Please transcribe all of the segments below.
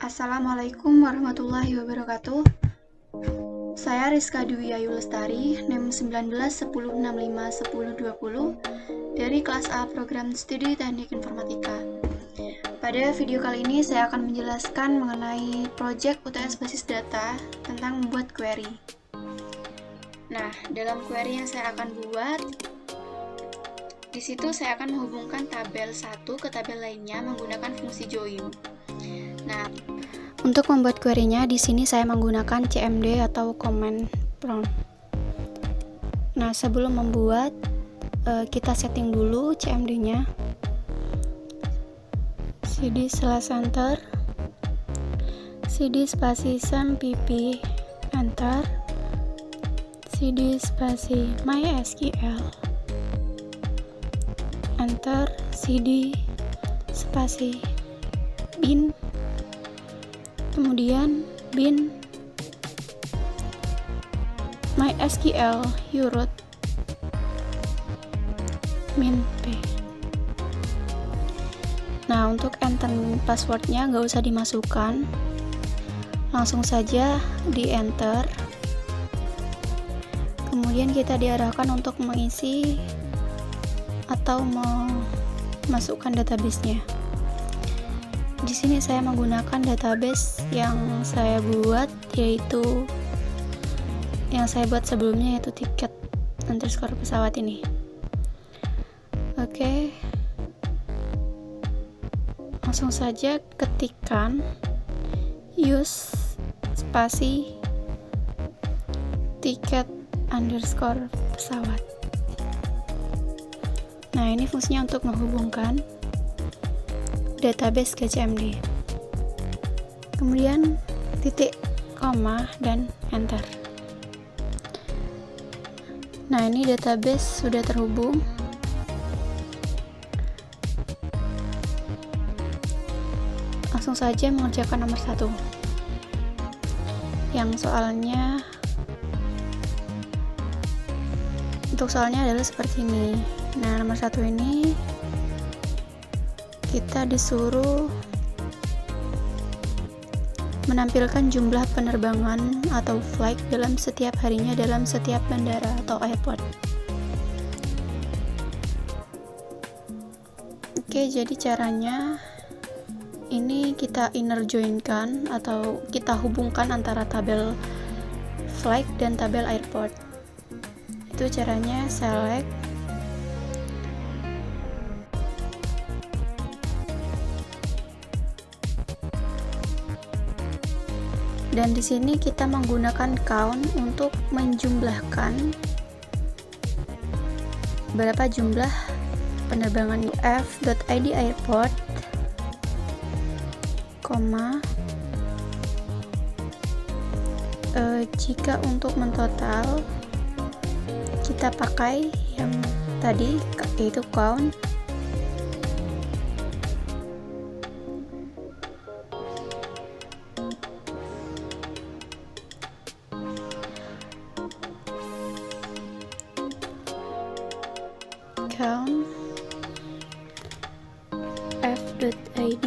Assalamualaikum warahmatullahi wabarakatuh. Saya Rizka Dwi Ayu Lestari, NIM 19 1065 1020 dari kelas A Program Studi Teknik Informatika. Pada video kali ini saya akan menjelaskan mengenai proyek UTS basis data tentang membuat query. Nah, dalam query yang saya akan buat, di situ saya akan menghubungkan tabel satu ke tabel lainnya menggunakan fungsi join. Nah, untuk membuat query-nya di sini saya menggunakan CMD atau command prompt. Nah, sebelum membuat kita setting dulu CMD-nya. cd/enter cd spasi /pp enter cd spasi mysql enter cd spasi bin, kemudian bin mysql uroot min p. Nah, untuk enter passwordnya nggak usah dimasukkan, langsung saja di enter. Kemudian kita diarahkan untuk mengisi atau memasukkan database-nya. Di sini saya menggunakan database yang saya buat, yaitu yang saya buat sebelumnya, yaitu tiket underscore pesawat ini. Oke, langsung saja ketikkan use spasi tiket underscore pesawat. Nah, ini fungsinya untuk menghubungkan database ke CMD. Kemudian titik, koma, dan enter. Nah, ini database sudah terhubung. Langsung saja mengerjakan nomor 1. Yang soalnya, untuk soalnya adalah seperti ini. Nah, nomor 1 ini kita disuruh menampilkan jumlah penerbangan atau flight dalam setiap harinya dalam setiap bandara atau airport. Oke, jadi caranya ini kita inner join-kan atau kita hubungkan antara tabel flight dan tabel airport. Itu caranya select dan di sini kita menggunakan count untuk menjumlahkan berapa jumlah penerbangan f.id airport, jika untuk mentotal kita pakai yang tadi, yaitu count. Count f.id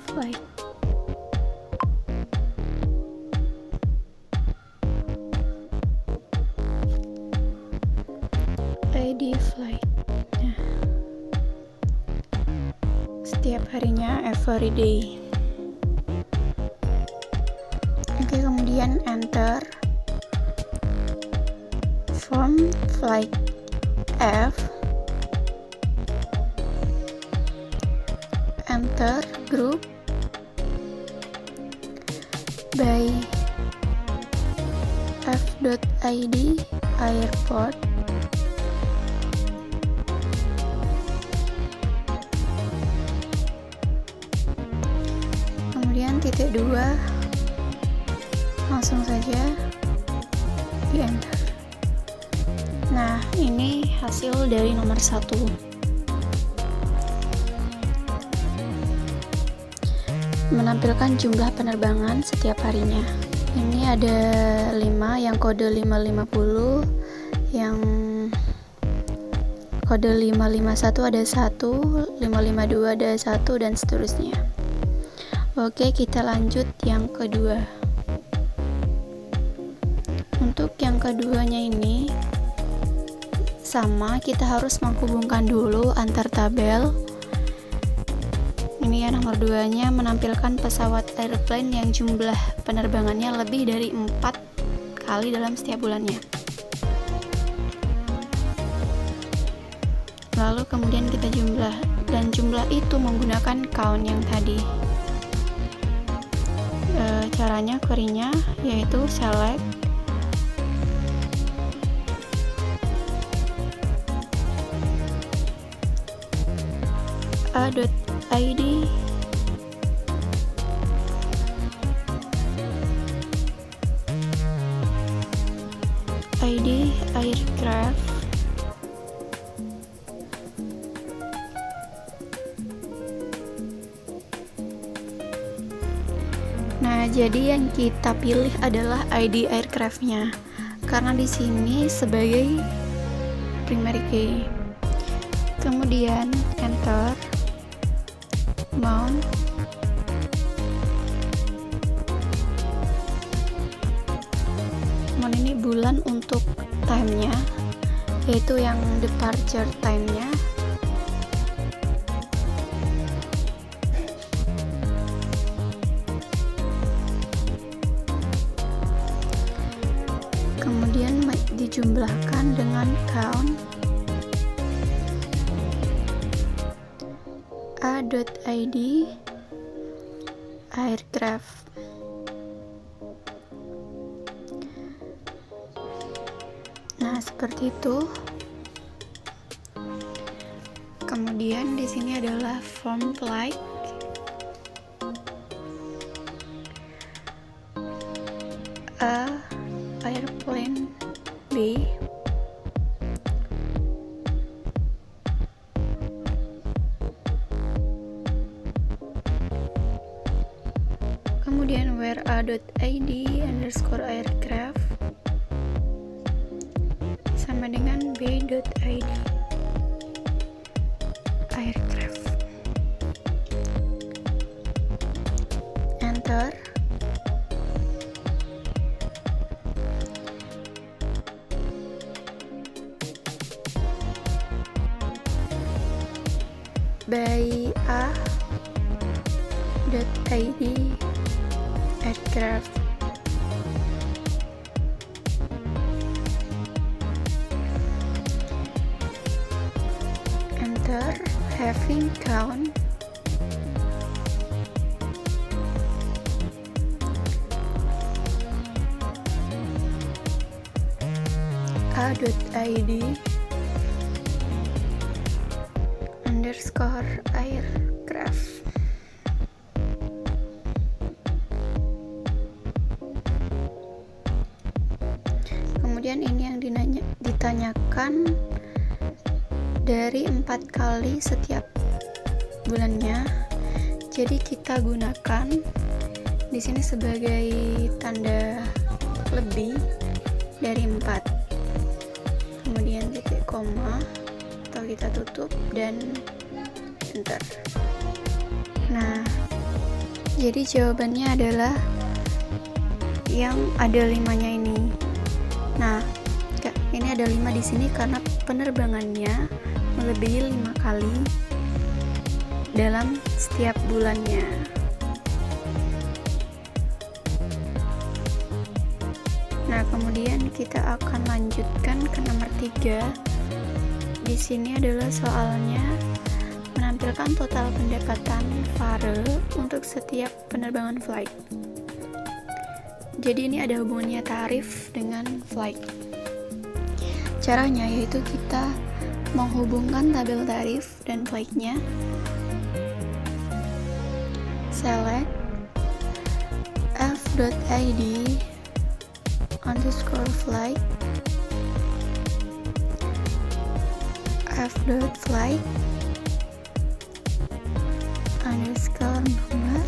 flight. ID flight. Nah, setiap harinya, every day. Oke, kemudian enter from flight F, enter group by f.id airport, kemudian titik 2, langsung saja di enter. Nah, ini hasil dari nomor 1. Menampilkan jumlah penerbangan setiap harinya. Ini ada 5, yang kode 550, yang kode 551 ada 1, 552 ada 1, dan seterusnya. Oke, kita lanjut yang kedua. Untuk yang keduanya ini sama, kita harus menghubungkan dulu antar tabel. Ini ya, nomor 2-nya menampilkan pesawat airplane yang jumlah penerbangannya lebih dari 4 kali dalam setiap bulannya. Lalu kemudian kita jumlah, dan jumlah itu menggunakan count yang tadi. Caranya, query-nya yaitu select a.id aircraft Nah, jadi yang kita pilih adalah ID aircraft-nya karena di sini sebagai primary key. Kemudian enter, mount, ini bulan untuk time-nya, yaitu yang departure time-nya. Kemudian dijumlahkan dengan count a.id aircraft. Nah, seperti itu. Kemudian di sini adalah form flight. A airplane B. Kemudian where a.id underscore aircraft sama dengan b.id aircraft. Enter. By a.id aircraft. Enter. Having count a.id underscore aircraft. Kemudian ini yang ditanyakan dari 4 kali setiap bulannya. Jadi kita gunakan di sini sebagai tanda lebih dari 4. Kemudian titik koma atau kita tutup dan enter. Nah, jadi jawabannya adalah yang ada 5-nya ini. Nah, ini ada 5 di sini karena penerbangannya melebihi 5 kali dalam setiap bulannya. Nah, kemudian kita akan lanjutkan ke nomor 3. Di sini adalah soalnya menampilkan total pendapatan fare untuk setiap penerbangan flight. Jadi ini ada hubungannya tarif dengan flight. Caranya yaitu kita menghubungkan tabel tarif dan flight-nya. Select f.id underscore flight f.flight underscore nomor,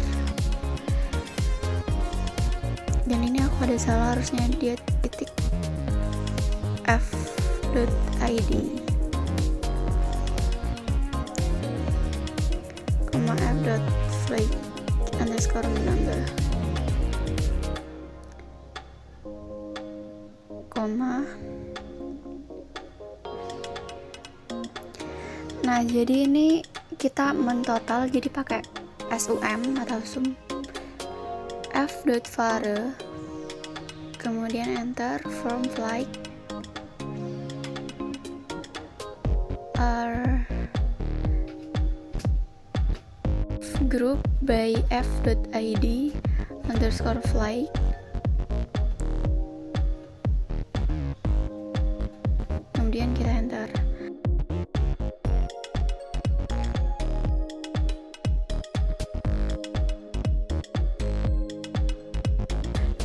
dan ini aku ada salah, harusnya dia titik f.id f.flight underscore menambah, koma. Nah, jadi ini kita mentotal, jadi pakai sum atau sum f.vare, kemudian enter from flight are group by f.id underscore flight, kemudian kita enter.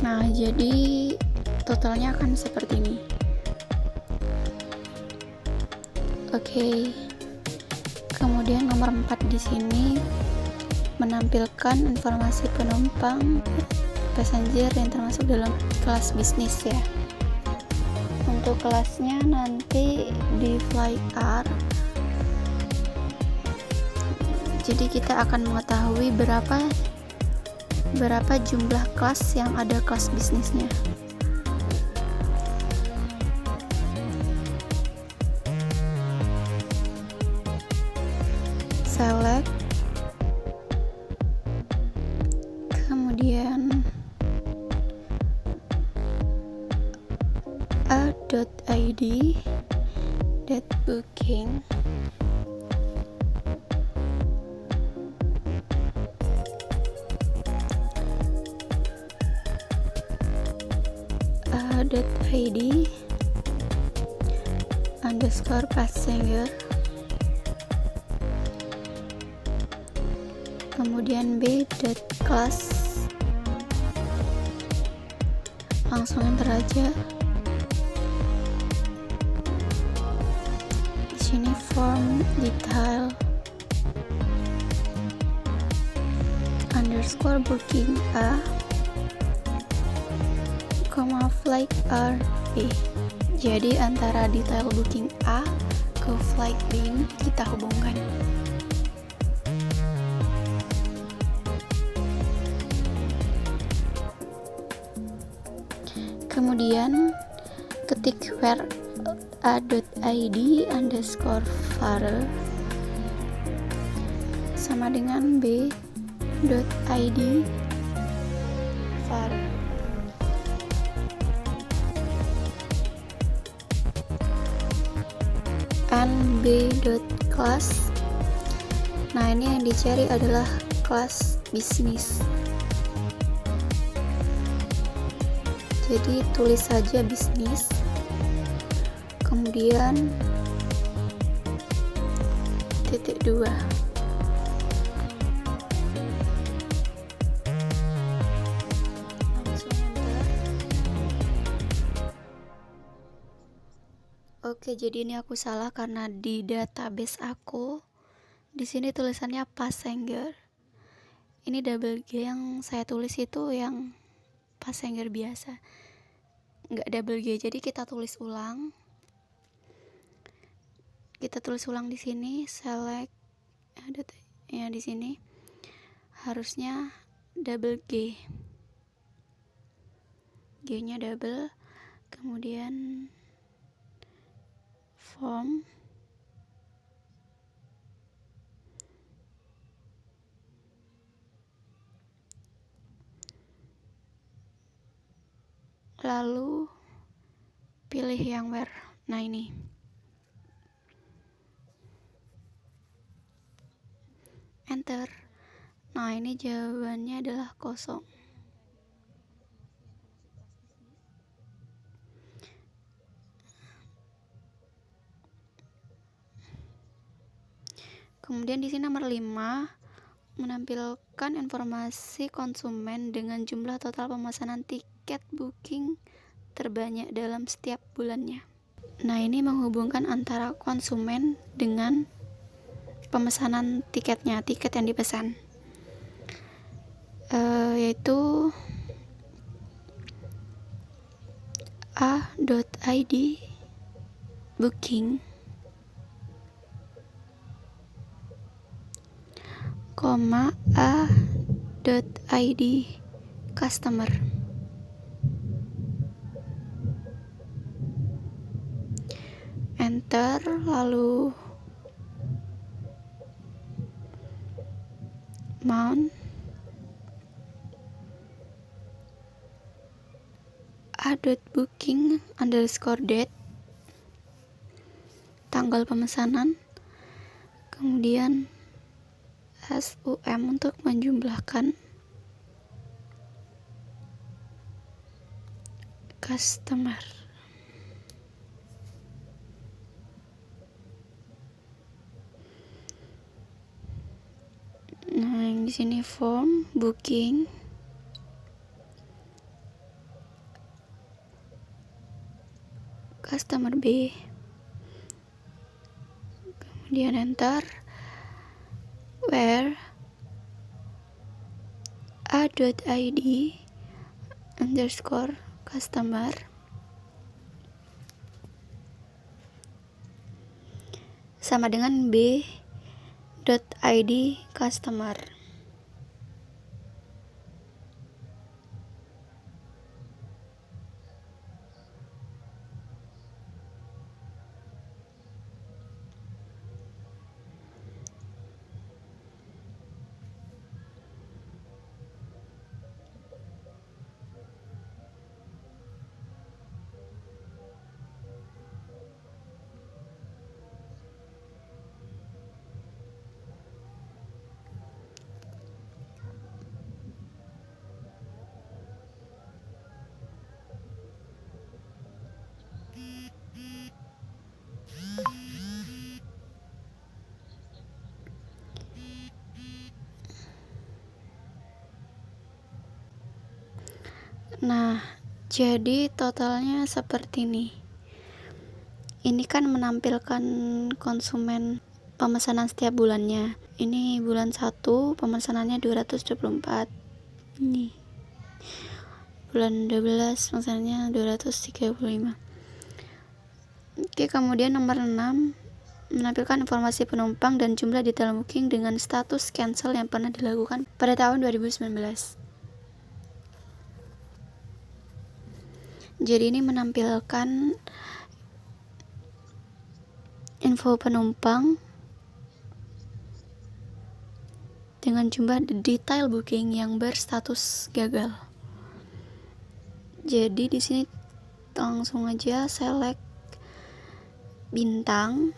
Nah, jadi totalnya akan seperti ini. Oke. Kemudian nomor 4 di sini menampilkan informasi penumpang passenger yang termasuk dalam kelas bisnis ya. Untuk kelasnya nanti di FlyR. Jadi kita akan mengetahui berapa jumlah kelas yang ada kelas bisnisnya. Select, kemudian a.id .booking, a.id underscore passenger, kemudian b.class, langsung enter aja. Di sini form detail underscore booking a, flight R B. Jadi antara detail booking A ke flight B ini kita hubungkan. Kemudian ketik where a.id underscore vare sama dengan b.id vare. And b.class. Nah, ini yang dicari adalah kelas bisnis. Jadi tulis saja bisnis, kemudian titik 2. Langsung enter. Oke, jadi ini aku salah karena di database aku di sini tulisannya passenger. Ini double G yang saya tulis itu yang passenger biasa, nggak double G. Jadi kita tulis ulang. Di sini select ya, di sini harusnya double G. G-nya double, kemudian form, lalu pilih yang where. Nah, ini enter. Nah, ini jawabannya adalah kosong. Kemudian di sini nomor 5 menampilkan informasi konsumen dengan jumlah total pemesanan tiket booking terbanyak dalam setiap bulannya. Nah, ini menghubungkan antara konsumen dengan pemesanan tiketnya, tiket yang dipesan, yaitu a.id booking, a a.id customer. Enter, lalu mount a.booking_date, tanggal pemesanan, kemudian SUM untuk menjumlahkan customer. Nah, yang di sini form booking, customer B, kemudian enter, where a.id underscore customer sama dengan b.id customer. Nah, jadi totalnya seperti ini. Ini kan menampilkan konsumen pemesanan setiap bulannya. Ini bulan 1 pemesanannya 224. Ini bulan 12 pemesanannya 235. Oke, kemudian nomor 6 menampilkan informasi penumpang dan jumlah detail booking dengan status cancel yang pernah dilakukan pada tahun 2019. Jadi ini menampilkan info penumpang dengan jumlah detail booking yang berstatus gagal. Jadi di sini langsung aja select bintang,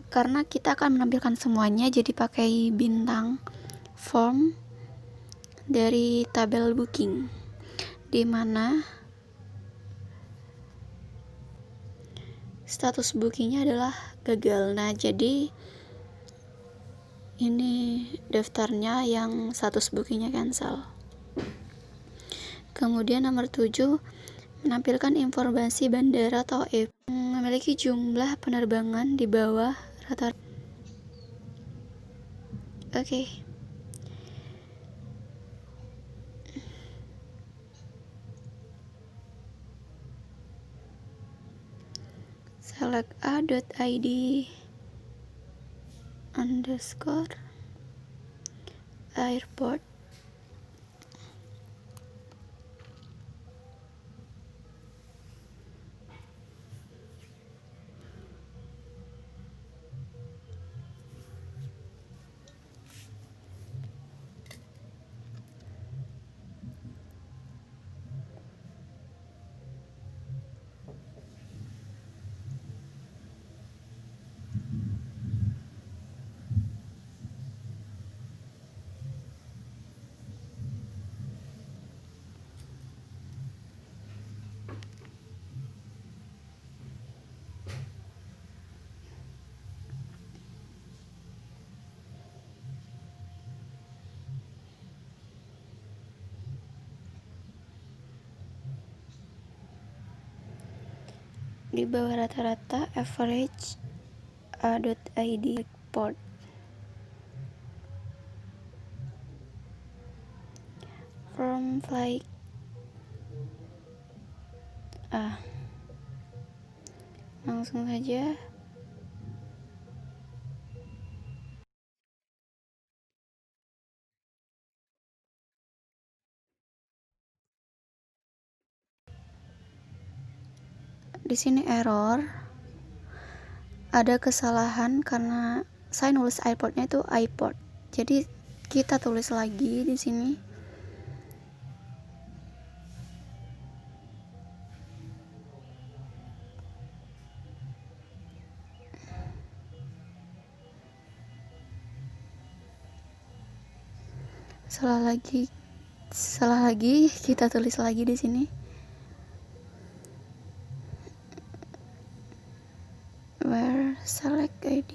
karena kita akan menampilkan semuanya, jadi pakai bintang form dari tabel booking, di mana status bookingnya adalah gagal. Nah, jadi ini daftarnya yang status bookingnya cancel. Kemudian nomor 7 menampilkan informasi bandara atau memiliki jumlah penerbangan di bawah rata-rata. Oke. Select a.id underscore airport. Di bawah rata-rata average a.id port. From flight langsung saja di sini error, ada kesalahan karena saya nulis iPodnya itu iPod. Jadi kita tulis lagi di sini. Salah lagi kita tulis lagi di sini. Where select ID.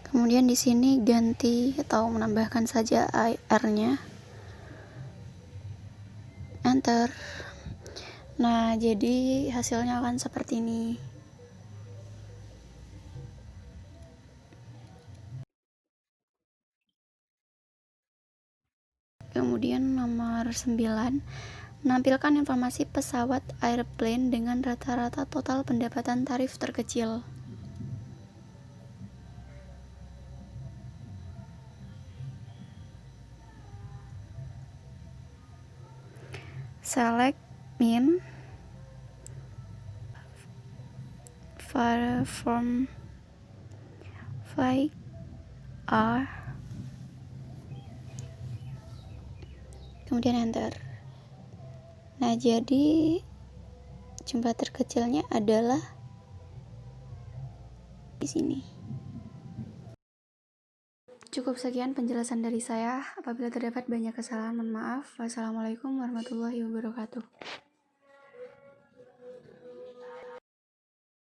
Kemudian di sini ganti atau menambahkan saja R-nya. Enter. Nah, jadi hasilnya akan seperti ini. Kemudian nomor 9, menampilkan informasi pesawat airplane dengan rata-rata total pendapatan tarif terkecil. Select min from flight R, kemudian enter. Nah, jadi jumlah terkecilnya adalah di sini. Cukup sekian penjelasan dari saya. Apabila terdapat banyak kesalahan, mohon maaf. Wassalamualaikum warahmatullahi wabarakatuh.